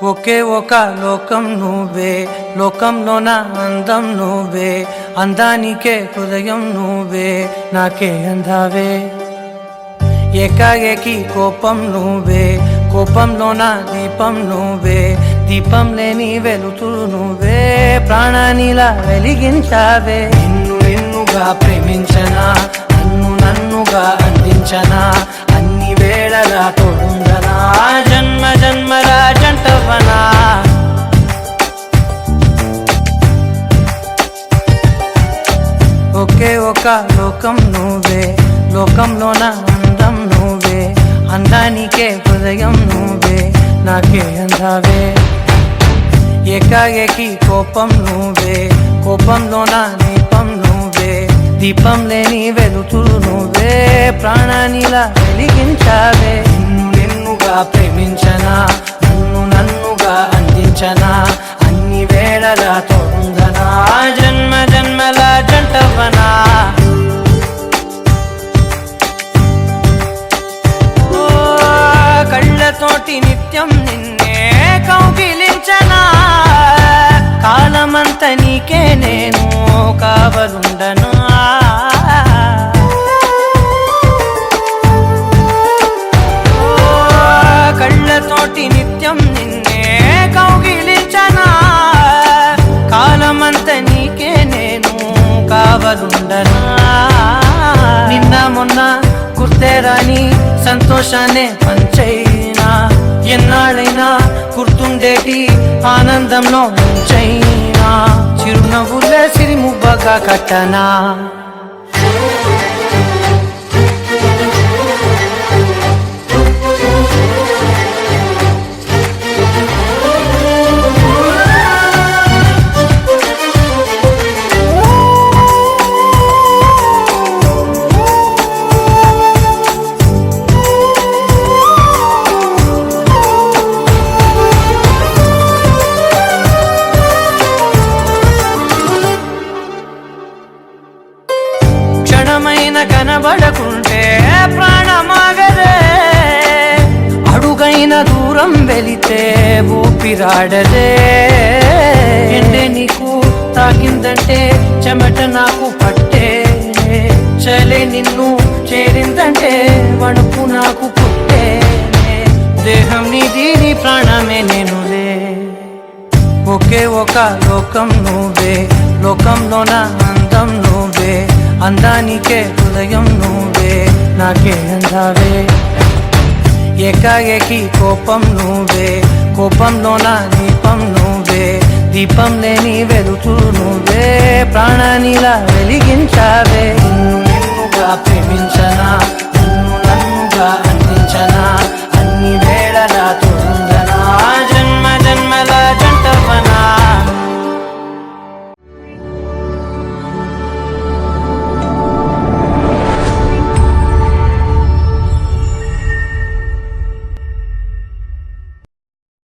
ఒకే ఒక లోకం నువ్వే, లోకంలోన అందం నువ్వే, అందానికే హృదయం నువ్వే, నాకే అందావే. ఏకాఏకి కోపం నువ్వే, కోపంలోన దీపం నువ్వే, దీపం లేని వెలుతురు నువ్వే, ప్రాణానిలా వెలిగించావే. నిన్ను నిన్నుగా ప్రేమించనా, నన్నుగా అందించనా, అన్ని వేళలా తోడుందనా, జన్మ జన్మల జంటవనా. ఒకే ఒక లోకం నువ్వే, లోకంలోన అందం నువ్వే, అందానికే హృదయం నువ్వే, నాకే అందావే. ఏకాఏకి కోపం నువ్వే, కోపంలోన దీపం నువ్వే, దీపం లేని వెలుతురు నువ్వే, ప్రాణానిలా వెలిగించావే. నిన్నుగా ప్రేమించనా, నన్నుగా అందించనా, అన్ని వేళలా తోడుందనా, జన్మ జన్మల జంటవనా. కళ్ళతోటి నిత్యం నిన్నే కౌగిలించనా, కాలమంత నీకే నేను కావలుండనా. కళ్ళతోటి నిత్యం నిన్నే కౌగిలించనా, కాలమంత నీకే నేను కావలుండనా. నిన్న మొన్న గుర్తే రాని సంతోషాన్ని పంచైనా, ఎన్నాళ్ళైనా గుర్తుండేటి ఆనందంలో ముంచైనా, చిరునవ్వులే సిరిమువ్వగా కట్టనా. క్షణమైన కనబడకుంటే ప్రాణమాగదే, అడుగైన దూరం వెళితే ఊపిరాడదే. ఎండే నీకు తాకిందంటే చెమట నాకు పట్టే, చలే నిన్ను చేరిందంటే వణుకు నాకు పుట్టే, దేహం నీది నీ ప్రాణమే నేనులే. ఒకే ఒక లోకం నువ్వే, లోకంలోన అందం నువ్వే, అందానికే హృదయం నువ్వే, నాకే అందావే. ఏకాఏకి కోపం నువ్వే, కోపంలోన దీపం నువ్వే, దీపం లేని వెలుతురు నువ్వే, ప్రాణానిలా వెలిగించావే. నిన్నుగా ప్రేమించనా, నన్నుగా అందించనా,